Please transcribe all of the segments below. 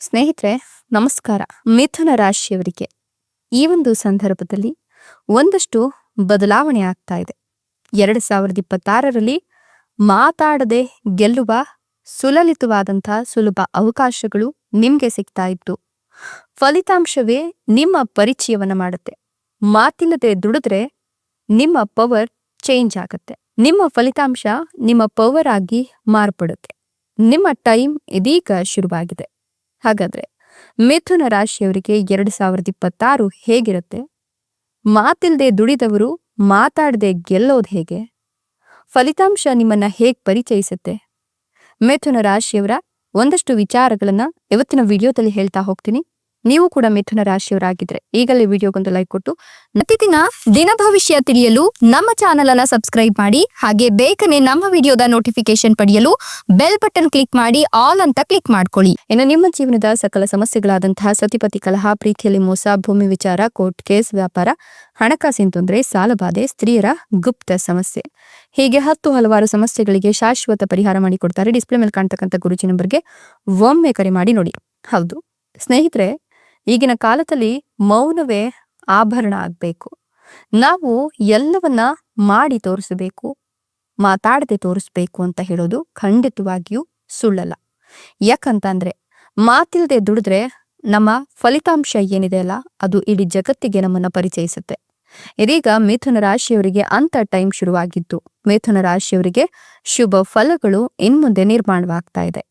ಸ್ನೇಹಿತರೆ, ನಮಸ್ಕಾರ. ಮಿಥುನ ರಾಶಿಯವರಿಗೆ ಈ ಒಂದು ಸಂದರ್ಭದಲ್ಲಿ ಒಂದಷ್ಟು ಬದಲಾವಣೆ ಆಗ್ತಾ ಇದೆ. 2026ರಲ್ಲಿ ಮಾತಾಡದೆ ಗೆಲ್ಲುವ ಸುಲಲಿತವಾದಂತಹ ಸುಲಭ ಅವಕಾಶಗಳು ನಿಮ್ಗೆ ಸಿಗ್ತಾ ಇತ್ತು. ಫಲಿತಾಂಶವೇ ನಿಮ್ಮ ಪರಿಚಯವನ್ನ ಮಾಡುತ್ತೆ. ಮಾತಿಲ್ಲದೆ ದುಡಿದ್ರೆ ನಿಮ್ಮ ಪವರ್ ಚೇಂಜ್ ಆಗತ್ತೆ. ನಿಮ್ಮ ಫಲಿತಾಂಶ ನಿಮ್ಮ ಪವರ್ ಆಗಿ ಮಾರ್ಪಡುತ್ತೆ. ನಿಮ್ಮ ಟೈಮ್ ಇದೀಗ ಶುರುವಾಗಿದೆ. ಹಾಗಾದ್ರೆ ಮಿಥುನ ರಾಶಿಯವರಿಗೆ 2026 ಹೇಗಿರುತ್ತೆ? ಮಾತಿಲ್ದೆ ದುಡಿದವರು ಮಾತಾಡದೆ ಗೆಲ್ಲೋದು ಹೇಗೆ? ಫಲಿತಾಂಶ ನಿಮ್ಮನ್ನ ಹೇಗ್ ಪರಿಚಯಿಸುತ್ತೆ? ಮಿಥುನ ರಾಶಿಯವರ ಒಂದಷ್ಟು ವಿಚಾರಗಳನ್ನ ಇವತ್ತಿನ ವಿಡಿಯೋದಲ್ಲಿ ಹೇಳ್ತಾ ಹೋಗ್ತೀನಿ. ನೀವು ಕೂಡ ಮಿಥುನ ರಾಶಿಯವರಾಗಿದ್ರೆ ಈಗಲೇ ವಿಡಿಯೋಗೊಂದು ಲೈಕ್ ಕೊಟ್ಟು ಪ್ರತಿದಿನ ದಿನ ಭವಿಷ್ಯ ತಿಳಿಯಲು ನಮ್ಮ ಚಾನೆಲ್ ಅನ್ನ ಸಬ್ಸ್ಕ್ರೈಬ್ ಮಾಡಿ. ಹಾಗೆ ಬೇಗನೆ ನಮ್ಮ ವಿಡಿಯೋದ ನೋಟಿಫಿಕೇಶನ್ ಪಡೆಯಲು ಬೆಲ್ ಬಟನ್ ಕ್ಲಿಕ್ ಮಾಡಿ ಆಲ್ ಅಂತ ಕ್ಲಿಕ್ ಮಾಡ್ಕೊಳ್ಳಿ. ಇನ್ನು ನಿಮ್ಮ ಜೀವನದ ಸಕಲ ಸಮಸ್ಯೆಗಳಾದಂತಹ ಸತಿಪತಿ ಕಲಹ, ಪ್ರೀತಿಯಲ್ಲಿ ಮೋಸ, ಭೂಮಿ ವಿಚಾರ, ಕೋರ್ಟ್ ಕೇಸ್, ವ್ಯಾಪಾರ, ಹಣಕಾಸಿನ ತೊಂದರೆ, ಸಾಲಬಾಧೆ, ಸ್ತ್ರೀಯರ ಗುಪ್ತ ಸಮಸ್ಯೆ, ಹೀಗೆ ಹಲವಾರು ಸಮಸ್ಯೆಗಳಿಗೆ ಶಾಶ್ವತ ಪರಿಹಾರ ಮಾಡಿಕೊಡ್ತಾರೆ. ಡಿಸ್ಪ್ಲೇ ಮೇಲೆ ಕಾಣ್ತಕ್ಕಂಥ ಗುರುಜಿ ನಂಬರ್ಗೆ ಒಮ್ಮೆ ಕರೆ ಮಾಡಿ ನೋಡಿ. ಹೌದು ಸ್ನೇಹಿತರೆ, ಈಗಿನ ಕಾಲದಲ್ಲಿ ಮೌನವೇ ಆಭರಣ ಆಗ್ಬೇಕು. ನಾವು ಎಲ್ಲವನ್ನ ಮಾಡಿ ತೋರಿಸಬೇಕು, ಮಾತಾಡದೆ ತೋರಿಸ್ಬೇಕು ಅಂತ ಹೇಳೋದು ಖಂಡಿತವಾಗಿಯೂ ಸುಳ್ಳಲ್ಲ. ಯಾಕಂತಂದ್ರೆ ಮಾತಿಲ್ದೆ ದುಡಿದ್ರೆ ನಮ್ಮ ಫಲಿತಾಂಶ ಏನಿದೆ ಅಲ್ಲ, ಅದು ಇಡೀ ಜಗತ್ತಿಗೆ ನಮ್ಮನ್ನ ಪರಿಚಯಿಸುತ್ತೆ. ಇದೀಗ ಮಿಥುನ ರಾಶಿಯವರಿಗೆ ಅಂತ ಟೈಮ್ ಶುರುವಾಗಿದ್ದು, ಮಿಥುನ ರಾಶಿಯವರಿಗೆ ಶುಭ ಫಲಗಳು ಇನ್ಮುಂದೆ ನಿರ್ಮಾಣವಾಗ್ತಾ ಇದೆ.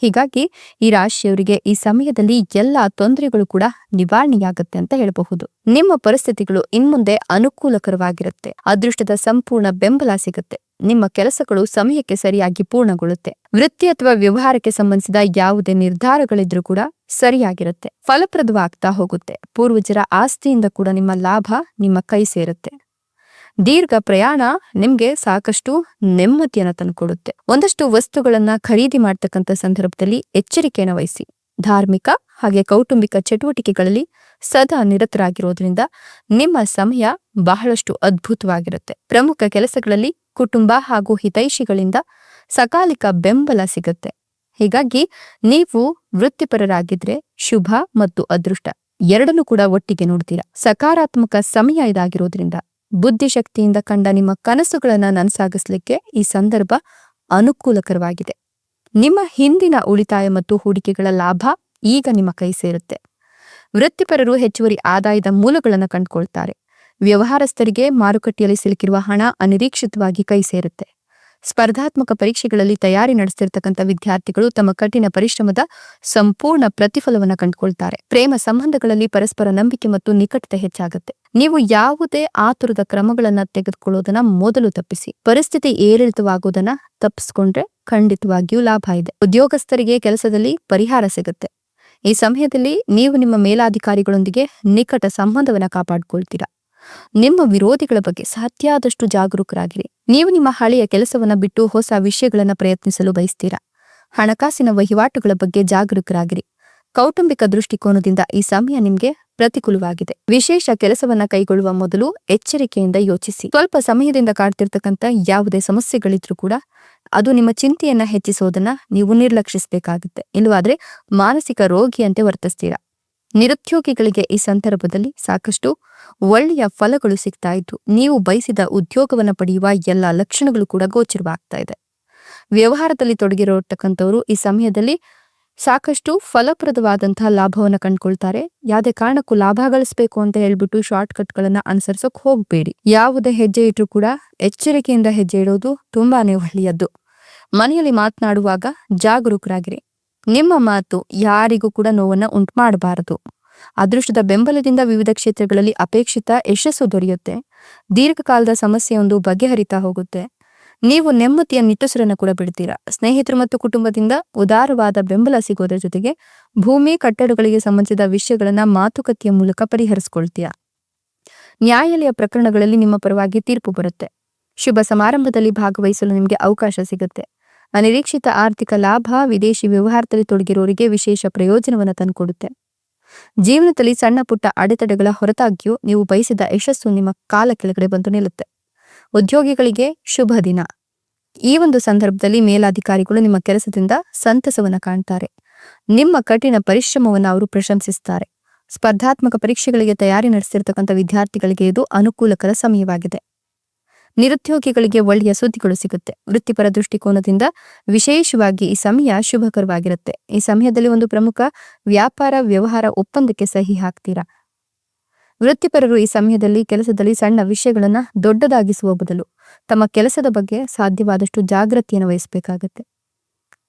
ಹೀಗಾಗಿ ಈ ರಾಶಿಯವರಿಗೆ ಈ ಸಮಯದಲ್ಲಿ ಎಲ್ಲಾ ತೊಂದರೆಗಳು ಕೂಡ ನಿವಾರಣೆಯಾಗುತ್ತೆ ಅಂತ ಹೇಳಬಹುದು. ನಿಮ್ಮ ಪರಿಸ್ಥಿತಿಗಳು ಇನ್ಮುಂದೆ ಅನುಕೂಲಕರವಾಗಿರುತ್ತೆ. ಅದೃಷ್ಟದ ಸಂಪೂರ್ಣ ಬೆಂಬಲ ಸಿಗುತ್ತೆ. ನಿಮ್ಮ ಕೆಲಸಗಳು ಸಮಯಕ್ಕೆ ಸರಿಯಾಗಿ ಪೂರ್ಣಗೊಳ್ಳುತ್ತೆ. ವೃತ್ತಿ ಅಥವಾ ವ್ಯವಹಾರಕ್ಕೆ ಸಂಬಂಧಿಸಿದ ಯಾವುದೇ ನಿರ್ಧಾರಗಳಿದ್ರೂ ಕೂಡ ಸರಿಯಾಗಿರುತ್ತೆ. ಫಲಪ್ರದವಾಗ್ತಾ ಹೋಗುತ್ತೆ. ಪೂರ್ವಜರ ಆಸ್ತಿಯಿಂದ ಕೂಡ ನಿಮ್ಮ ಲಾಭ ನಿಮ್ಮ ಕೈ ಸೇರುತ್ತೆ. ದೀರ್ಘ ಪ್ರಯಾಣ ನಿಮ್ಗೆ ಸಾಕಷ್ಟು ನೆಮ್ಮದಿಯನ್ನ ತಂದುಕೊಡುತ್ತೆ. ಒಂದಷ್ಟು ವಸ್ತುಗಳನ್ನ ಖರೀದಿ ಮಾಡ್ತಕ್ಕಂಥ ಸಂದರ್ಭದಲ್ಲಿ ಎಚ್ಚರಿಕೆಯನ್ನು ವಹಿಸಿ. ಧಾರ್ಮಿಕ ಹಾಗೆ ಕೌಟುಂಬಿಕ ಚಟುವಟಿಕೆಗಳಲ್ಲಿ ಸದಾ ನಿರತರಾಗಿರೋದ್ರಿಂದ ನಿಮ್ಮ ಸಮಯ ಬಹಳಷ್ಟು ಅದ್ಭುತವಾಗಿರುತ್ತೆ. ಪ್ರಮುಖ ಕೆಲಸಗಳಲ್ಲಿ ಕುಟುಂಬ ಹಾಗೂ ಹಿತೈಷಿಗಳಿಂದ ಸಕಾಲಿಕ ಬೆಂಬಲ ಸಿಗುತ್ತೆ. ಹೀಗಾಗಿ ನೀವು ವೃತ್ತಿಪರರಾಗಿದ್ರೆ ಶುಭ ಮತ್ತು ಅದೃಷ್ಟ ಎರಡನ್ನೂ ಕೂಡ ಒಟ್ಟಿಗೆ ನೋಡ್ತೀರಾ. ಸಕಾರಾತ್ಮಕ ಸಮಯ ಇದಾಗಿರೋದ್ರಿಂದ ಬುದ್ಧಿಶಕ್ತಿಯಿಂದ ಕಂಡ ನಿಮ್ಮ ಕನಸುಗಳನ್ನ ನನಸಾಗಿಸ್ಲಿಕ್ಕೆ ಈ ಸಂದರ್ಭ ಅನುಕೂಲಕರವಾಗಿದೆ. ನಿಮ್ಮ ಹಿಂದಿನ ಉಳಿತಾಯ ಮತ್ತು ಹೂಡಿಕೆಗಳ ಲಾಭ ಈಗ ನಿಮ್ಮ ಕೈ ಸೇರುತ್ತೆ. ವೃತ್ತಿಪರರು ಹೆಚ್ಚುವರಿ ಆದಾಯದ ಮೂಲಗಳನ್ನು ಕಂಡುಕೊಳ್ತಾರೆ. ವ್ಯವಹಾರಸ್ಥರಿಗೆ ಮಾರುಕಟ್ಟೆಯಲ್ಲಿ ಸಿಲುಕಿರುವ ಹಣ ಅನಿರೀಕ್ಷಿತವಾಗಿ ಕೈ ಸೇರುತ್ತೆ. ಸ್ಪರ್ಧಾತ್ಮಕ ಪರೀಕ್ಷೆಗಳಲ್ಲಿ ತಯಾರಿ ನಡೆಸ್ತಿರ್ತಕ್ಕಂಥ ವಿದ್ಯಾರ್ಥಿಗಳು ತಮ್ಮ ಕಠಿಣ ಪರಿಶ್ರಮದ ಸಂಪೂರ್ಣ ಪ್ರತಿಫಲವನ್ನು ಕಂಡುಕೊಳ್ತಾರೆ. ಪ್ರೇಮ ಸಂಬಂಧಗಳಲ್ಲಿ ಪರಸ್ಪರ ನಂಬಿಕೆ ಮತ್ತು ನಿಕಟತೆ ಹೆಚ್ಚಾಗುತ್ತೆ. ನೀವು ಯಾವುದೇ ಆತುರದ ಕ್ರಮಗಳನ್ನ ತೆಗೆದುಕೊಳ್ಳೋದನ್ನ ಮೊದಲು ತಪ್ಪಿಸಿ. ಪರಿಸ್ಥಿತಿ ಏರಿಳಿತವಾಗೋದನ್ನ ತಪ್ಪಿಸ್ಕೊಂಡ್ರೆ ಖಂಡಿತವಾಗಿಯೂ ಲಾಭ ಇದೆ. ಉದ್ಯೋಗಸ್ಥರಿಗೆ ಕೆಲಸದಲ್ಲಿ ಪರಿಹಾರ ಸಿಗುತ್ತೆ. ಈ ಸಮಯದಲ್ಲಿ ನೀವು ನಿಮ್ಮ ಮೇಲಾಧಿಕಾರಿಗಳೊಂದಿಗೆ ನಿಕಟ ಸಂಬಂಧವನ್ನ ಕಾಪಾಡಿಕೊಳ್ತೀರಾ. ನಿಮ್ಮ ವಿರೋಧಿಗಳ ಬಗ್ಗೆ ಸಾಧ್ಯಾದಷ್ಟು ಜಾಗರೂಕರಾಗಿರಿ. ನೀವು ನಿಮ್ಮ ಹಳೆಯ ಕೆಲಸವನ್ನ ಬಿಟ್ಟು ಹೊಸ ವಿಷಯಗಳನ್ನ ಪ್ರಯತ್ನಿಸಲು ಬಯಸ್ತೀರಾ. ಹಣಕಾಸಿನ ವಹಿವಾಟುಗಳ ಬಗ್ಗೆ ಜಾಗರೂಕರಾಗಿರಿ. ಕೌಟುಂಬಿಕ ದೃಷ್ಟಿಕೋನದಿಂದ ಈ ಸಮಯ ನಿಮ್ಗೆ ಪ್ರತಿಕೂಲವಾಗಿದೆ. ವಿಶೇಷ ಕೆಲಸವನ್ನ ಕೈಗೊಳ್ಳುವ ಮೊದಲು ಎಚ್ಚರಿಕೆಯಿಂದ ಯೋಚಿಸಿ. ಸ್ವಲ್ಪ ಸಮಯದಿಂದ ಕಾಡ್ತಿರ್ತಕ್ಕಂಥ ಯಾವುದೇ ಸಮಸ್ಯೆಗಳಿದ್ರೂ ಕೂಡ ಅದು ನಿಮ್ಮ ಚಿಂತೆಯನ್ನ ಹೆಚ್ಚಿಸೋದನ್ನ ನೀವು ನಿರ್ಲಕ್ಷಿಸಬೇಕಾಗುತ್ತೆ. ಇಲ್ಲವಾದ್ರೆ ಮಾನಸಿಕ ರೋಗಿಯಂತೆ ವರ್ತಿಸ್ತೀರಾ. ನಿರುದ್ಯೋಗಿಗಳಿಗೆ ಈ ಸಂದರ್ಭದಲ್ಲಿ ಸಾಕಷ್ಟು ಒಳ್ಳೆಯ ಫಲಗಳು ಸಿಗ್ತಾ ಇದ್ದು, ನೀವು ಬಯಸಿದ ಉದ್ಯೋಗವನ್ನ ಪಡೆಯುವ ಎಲ್ಲ ಲಕ್ಷಣಗಳು ಕೂಡ ಗೋಚರವಾಗ್ತಾ ಇದೆ. ವ್ಯವಹಾರದಲ್ಲಿ ತೊಡಗಿರತಕ್ಕಂಥವ್ರು ಈ ಸಮಯದಲ್ಲಿ ಸಾಕಷ್ಟು ಫಲಪ್ರದವಾದಂತಹ ಲಾಭವನ್ನ ಕಂಡುಕೊಳ್ತಾರೆ. ಯಾವುದೇ ಕಾರಣಕ್ಕೂ ಲಾಭ ಗಳಿಸಬೇಕು ಅಂತ ಹೇಳ್ಬಿಟ್ಟು ಶಾರ್ಟ್ ಕಟ್ಗಳನ್ನ ಅನುಸರಿಸೋಕ್ ಹೋಗ್ಬೇಡಿ. ಯಾವುದೇ ಹೆಜ್ಜೆ ಇಟ್ರೂ ಕೂಡ ಎಚ್ಚರಿಕೆಯಿಂದ ಹೆಜ್ಜೆ ಇಡೋದು ತುಂಬಾನೇ ಒಳ್ಳೆಯದ್ದು. ಮನೆಯಲ್ಲಿ ಮಾತನಾಡುವಾಗ ಜಾಗರೂಕರಾಗಿರಿ. ನಿಮ್ಮ ಮಾತು ಯಾರಿಗೂ ಕೂಡ ನೋವನ್ನ ಉಂಟು ಮಾಡಬಾರದು. ಅದೃಷ್ಟದ ಬೆಂಬಲದಿಂದ ವಿವಿಧ ಕ್ಷೇತ್ರಗಳಲ್ಲಿ ಅಪೇಕ್ಷಿತ ಯಶಸ್ಸು ದೊರೆಯುತ್ತೆ. ದೀರ್ಘಕಾಲದ ಸಮಸ್ಯೆಯೊಂದು ಬಗೆಹರಿತಾ ಹೋಗುತ್ತೆ. ನೀವು ನೆಮ್ಮದಿಯ ನಿಟ್ಟುಸಿರನ್ನು ಕೂಡ ಬಿಡ್ತೀರಾ. ಸ್ನೇಹಿತರು ಮತ್ತು ಕುಟುಂಬದಿಂದ ಉದಾರವಾದ ಬೆಂಬಲ ಸಿಗೋದ್ರ ಜೊತೆಗೆ ಭೂಮಿ ಕಟ್ಟಡಗಳಿಗೆ ಸಂಬಂಧಿಸಿದ ವಿಷಯಗಳನ್ನ ಮಾತುಕತೆಯ ಮೂಲಕ ಪರಿಹರಿಸಿಕೊಳ್ತೀರಾ. ನ್ಯಾಯಾಲಯ ಪ್ರಕರಣಗಳಲ್ಲಿ ನಿಮ್ಮ ಪರವಾಗಿ ತೀರ್ಪು ಬರುತ್ತೆ. ಶುಭ ಸಮಾರಂಭದಲ್ಲಿ ಭಾಗವಹಿಸಲು ನಿಮಗೆ ಅವಕಾಶ ಸಿಗುತ್ತೆ. ಅನಿರೀಕ್ಷಿತ ಆರ್ಥಿಕ ಲಾಭ ವಿದೇಶಿ ವ್ಯವಹಾರದಲ್ಲಿ ತೊಡಗಿರೋರಿಗೆ ವಿಶೇಷ ಪ್ರಯೋಜನವನ್ನು ತಂದುಕೊಡುತ್ತೆ. ಜೀವನದಲ್ಲಿ ಸಣ್ಣ ಪುಟ್ಟ ಅಡೆತಡೆಗಳ ಹೊರತಾಗಿಯೂ ನೀವು ಬಯಸಿದ ಯಶಸ್ಸು ನಿಮ್ಮ ಕಾಲ ಕೆಳಗಡೆ ಬಂದು ನಿಲ್ಲುತ್ತೆ. ಉದ್ಯೋಗಿಗಳಿಗೆ ಶುಭ ದಿನ. ಈ ಒಂದು ಸಂದರ್ಭದಲ್ಲಿ ಮೇಲಾಧಿಕಾರಿಗಳು ನಿಮ್ಮ ಕೆಲಸದಿಂದ ಸಂತಸವನ್ನ ಕಾಣ್ತಾರೆ. ನಿಮ್ಮ ಕಠಿಣ ಪರಿಶ್ರಮವನ್ನು ಅವರು ಪ್ರಶಂಸಿಸುತ್ತಾರೆ. ಸ್ಪರ್ಧಾತ್ಮಕ ಪರೀಕ್ಷೆಗಳಿಗೆ ತಯಾರಿ ನಡೆಸಿರ್ತಕ್ಕಂಥ ವಿದ್ಯಾರ್ಥಿಗಳಿಗೆ ಇದು ಅನುಕೂಲಕರ ಸಮಯವಾಗಿದೆ. ನಿರುದ್ಯೋಗಿಗಳಿಗೆ ಒಳ್ಳೆಯ ಸುದ್ದಿಗಳು ಸಿಗುತ್ತೆ. ವೃತ್ತಿಪರ ದೃಷ್ಟಿಕೋನದಿಂದ ವಿಶೇಷವಾಗಿ ಈ ಸಮಯ ಶುಭಕರವಾಗಿರುತ್ತೆ. ಈ ಸಮಯದಲ್ಲಿ ಒಂದು ಪ್ರಮುಖ ವ್ಯಾಪಾರ ವ್ಯವಹಾರ ಒಪ್ಪಂದಕ್ಕೆ ಸಹಿ ಹಾಕ್ತೀರಾ. ವೃತ್ತಿಪರರು ಈ ಸಮಯದಲ್ಲಿ ಕೆಲಸದಲ್ಲಿ ಸಣ್ಣ ವಿಷಯಗಳನ್ನ ದೊಡ್ಡದಾಗಿಸುವ ಬದಲು ತಮ್ಮ ಕೆಲಸದ ಬಗ್ಗೆ ಸಾಧ್ಯವಾದಷ್ಟು ಜಾಗೃತಿಯನ್ನು ವಹಿಸಬೇಕಾಗತ್ತೆ.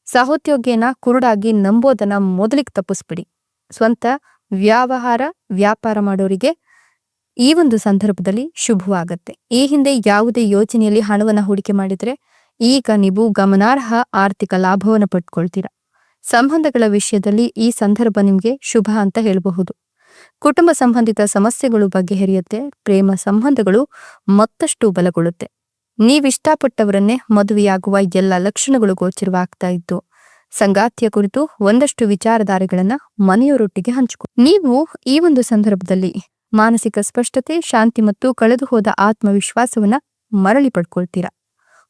ಸಹೋದ್ಯೋಗಿಯನ್ನ ಕುರುಡಾಗಿ ನಂಬೋದನ್ನ ಮೊದಲಿಗೆ ತಪ್ಪಿಸ್ಬಿಡಿ. ಸ್ವಂತ ವ್ಯಾಪಾರ ಮಾಡೋರಿಗೆ ಈ ಒಂದು ಸಂದರ್ಭದಲ್ಲಿ ಶುಭವಾಗತ್ತೆ. ಈ ಹಿಂದೆ ಯಾವುದೇ ಯೋಜನೆಯಲ್ಲಿ ಹಣವನ್ನ ಹೂಡಿಕೆ ಮಾಡಿದ್ರೆ ಈಗ ನೀವು ಗಮನಾರ್ಹ ಆರ್ಥಿಕ ಲಾಭವನ್ನು ಪಡ್ಕೊಳ್ತೀರಾ. ಸಂಬಂಧಗಳ ವಿಷಯದಲ್ಲಿ ಈ ಸಂದರ್ಭ ನಿಮ್ಗೆ ಶುಭ ಅಂತ ಹೇಳಬಹುದು. ಕುಟುಂಬ ಸಂಬಂಧಿತ ಸಮಸ್ಯೆಗಳು ಬಗೆಹರಿಯುತ್ತೆ. ಪ್ರೇಮ ಸಂಬಂಧಗಳು ಮತ್ತಷ್ಟು ಬಲಗೊಳ್ಳುತ್ತೆ. ನೀವಿಷ್ಟಪಟ್ಟವರನ್ನೇ ಮದುವೆಯಾಗುವ ಎಲ್ಲ ಲಕ್ಷಣಗಳು ಗೋಚರವಾಗ್ತಾ ಇದ್ದು ಸಂಗಾತಿಯ ಕುರಿತು ಒಂದಷ್ಟು ವಿಚಾರಧಾರೆಗಳನ್ನ ಮನೆಯವರೊಟ್ಟಿಗೆ ಹಂಚಿಕೊ. ನೀವು ಈ ಒಂದು ಸಂದರ್ಭದಲ್ಲಿ ಮಾನಸಿಕ ಸ್ಪಷ್ಟತೆ, ಶಾಂತಿ ಮತ್ತು ಕಳೆದು ಹೋದ ಆತ್ಮವಿಶ್ವಾಸವನ್ನ ಮರಳಿ ಪಡ್ಕೊಳ್ತೀರಾ.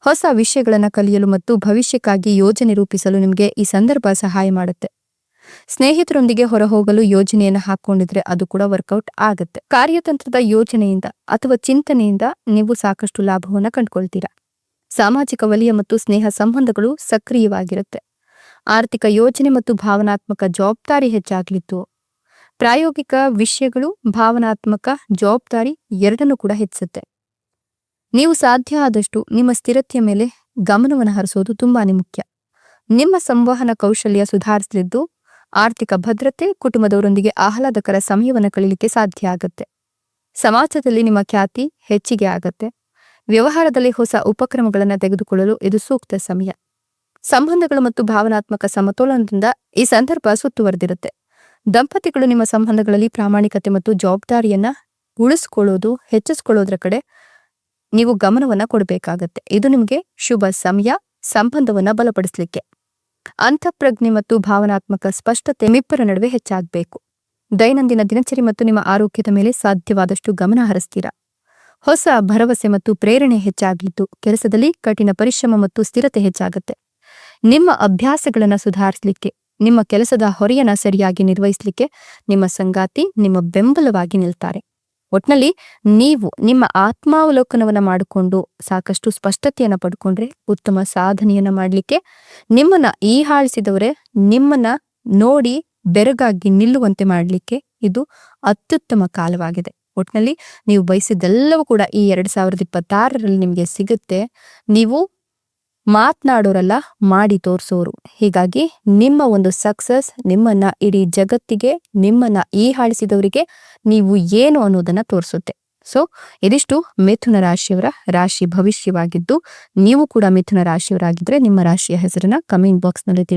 ಹೊಸ ವಿಷಯಗಳನ್ನ ಕಲಿಯಲು ಮತ್ತು ಭವಿಷ್ಯಕ್ಕಾಗಿ ಯೋಜನೆ ರೂಪಿಸಲು ನಿಮಗೆ ಈ ಸಂದರ್ಭ ಸಹಾಯ ಮಾಡುತ್ತೆ. ಸ್ನೇಹಿತರೊಂದಿಗೆ ಹೊರಹೋಗಲು ಯೋಜನೆಯನ್ನು ಹಾಕೊಂಡಿದ್ರೆ ಅದು ಕೂಡ ವರ್ಕೌಟ್ ಆಗುತ್ತೆ. ಕಾರ್ಯತಂತ್ರದ ಯೋಜನೆಯಿಂದ ಅಥವಾ ಚಿಂತನೆಯಿಂದ ನೀವು ಸಾಕಷ್ಟು ಲಾಭವನ್ನ ಕಂಡುಕೊಳ್ತೀರಾ. ಸಾಮಾಜಿಕ ವಲಯ ಮತ್ತು ಸ್ನೇಹ ಸಂಬಂಧಗಳು ಸಕ್ರಿಯವಾಗಿರುತ್ತೆ. ಆರ್ಥಿಕ ಯೋಜನೆ ಮತ್ತು ಭಾವನಾತ್ಮಕ ಜವಾಬ್ದಾರಿ ಹೆಚ್ಚಾಗ್ಲಿತ್ತು. ಪ್ರಾಯೋಗಿಕ ವಿಷಯಗಳು ಭಾವನಾತ್ಮಕ ಜವಾಬ್ದಾರಿ ಎರಡನ್ನೂ ಕೂಡ ಹೆಚ್ಚುತ್ತೆ. ನೀವು ಸಾಧ್ಯ ಆದಷ್ಟು ನಿಮ್ಮ ಸ್ಥಿರತೆಯ ಮೇಲೆ ಗಮನವನ್ನು ಹರಿಸೋದು ತುಂಬಾನೇ ಮುಖ್ಯ. ನಿಮ್ಮ ಸಂವಹನ ಕೌಶಲ್ಯ ಸುಧಾರಿಸಲಿದ್ದು ಆರ್ಥಿಕ ಭದ್ರತೆ, ಕುಟುಂಬದವರೊಂದಿಗೆ ಆಹ್ಲಾದಕರ ಸಮಯವನ್ನು ಕಳೀಲಿಕ್ಕೆ ಸಾಧ್ಯ ಆಗತ್ತೆ. ಸಮಾಜದಲ್ಲಿ ನಿಮ್ಮ ಖ್ಯಾತಿ ಹೆಚ್ಚಿಗೆ ಆಗತ್ತೆ. ವ್ಯವಹಾರದಲ್ಲಿ ಹೊಸ ಉಪಕ್ರಮಗಳನ್ನು ತೆಗೆದುಕೊಳ್ಳಲು ಇದು ಸೂಕ್ತ ಸಮಯ. ಸಂಬಂಧಗಳು ಮತ್ತು ಭಾವನಾತ್ಮಕ ಸಮತೋಲನದಿಂದ ಈ ಸಂದರ್ಭ ಸುತ್ತುವರೆದಿರುತ್ತೆ. ದಂಪತಿಗಳು ನಿಮ್ಮ ಸಂಬಂಧಗಳಲ್ಲಿ ಪ್ರಾಮಾಣಿಕತೆ ಮತ್ತು ಜವಾಬ್ದಾರಿಯನ್ನ ಉಳಿಸ್ಕೊಳ್ಳೋದು, ಹೆಚ್ಚಿಸ್ಕೊಳ್ಳೋದ್ರ ಕಡೆ ನೀವು ಗಮನವನ್ನ ಕೊಡಬೇಕಾಗತ್ತೆ. ಇದು ನಿಮಗೆ ಶುಭ ಸಮಯ ಸಂಬಂಧವನ್ನ ಬಲಪಡಿಸಲಿಕ್ಕೆ. ಅಂತಃಪ್ರಜ್ಞೆ ಮತ್ತು ಭಾವನಾತ್ಮಕ ಸ್ಪಷ್ಟತೆ ನಿಮ್ಮಿಬ್ಬರ ನಡುವೆ ಹೆಚ್ಚಾಗಬೇಕು. ದೈನಂದಿನ ದಿನಚರಿ ಮತ್ತು ನಿಮ್ಮ ಆರೋಗ್ಯದ ಮೇಲೆ ಸಾಧ್ಯವಾದಷ್ಟು ಗಮನ ಹರಿಸ್ತೀರಾ. ಹೊಸ ಭರವಸೆ ಮತ್ತು ಪ್ರೇರಣೆ ಹೆಚ್ಚಾಗ್ಲಿದ್ದು ಕೆಲಸದಲ್ಲಿ ಕಠಿಣ ಪರಿಶ್ರಮ ಮತ್ತು ಸ್ಥಿರತೆ ಹೆಚ್ಚಾಗುತ್ತೆ. ನಿಮ್ಮ ಅಭ್ಯಾಸಗಳನ್ನ ಸುಧಾರಿಸಲಿಕ್ಕೆ, ನಿಮ್ಮ ಕೆಲಸದ ಹೊರೆಯನ್ನ ಸರಿಯಾಗಿ ನಿರ್ವಹಿಸಲಿಕ್ಕೆ ನಿಮ್ಮ ಸಂಗಾತಿ ನಿಮ್ಮ ಬೆಂಬಲವಾಗಿ ನಿಲ್ತಾರೆ. ಒಟ್ನಲ್ಲಿ ನೀವು ನಿಮ್ಮ ಆತ್ಮಾವಲೋಕನವನ್ನ ಮಾಡಿಕೊಂಡು ಸಾಕಷ್ಟು ಸ್ಪಷ್ಟತೆಯನ್ನ ಪಡ್ಕೊಂಡ್ರೆ ಉತ್ತಮ ಸಾಧನೆಯನ್ನ ಮಾಡ್ಲಿಕ್ಕೆ, ನಿಮ್ಮನ್ನ ಹೀಯಾಳಿಸಿದವರೇ ನಿಮ್ಮನ್ನ ನೋಡಿ ಬೆರಗಾಗಿ ನಿಲ್ಲುವಂತೆ ಮಾಡ್ಲಿಕ್ಕೆ ಇದು ಅತ್ಯುತ್ತಮ ಕಾಲವಾಗಿದೆ. ಒಟ್ನಲ್ಲಿ ನೀವು ಬಯಸಿದ್ದೆಲ್ಲವೂ ಕೂಡ ಈ 2026ರಲ್ಲಿ ನಿಮ್ಗೆ ಸಿಗುತ್ತೆ. ನೀವು ಮಾತನಾಡೋರಲ್ಲ, ಮಾಡಿ ತೋರಿಸೋರು. ಹೀಗಾಗಿ ನಿಮ್ಮ ಒಂದು ಸಕ್ಸಸ್ ನಿಮ್ಮನ್ನ ಇಡೀ ಜಗತ್ತಿಗೆ, ನಿಮ್ಮನ್ನ ಹೀಯಾಳಿಸಿದವರಿಗೆ ನೀವು ಏನು ಅನ್ನೋದನ್ನ ತೋರಿಸುತ್ತೆ. ಸೊ ಇದಿಷ್ಟು ಮಿಥುನ ರಾಶಿಯವರ ರಾಶಿ ಭವಿಷ್ಯವಾಗಿದ್ದು, ನೀವು ಕೂಡ ಮಿಥುನ ರಾಶಿಯವರಾಗಿದ್ರೆ ನಿಮ್ಮ ರಾಶಿಯ ಹೆಸರನ್ನ ಕಮೆಂಟ್ ಬಾಕ್ಸ್ ನಲ್ಲಿ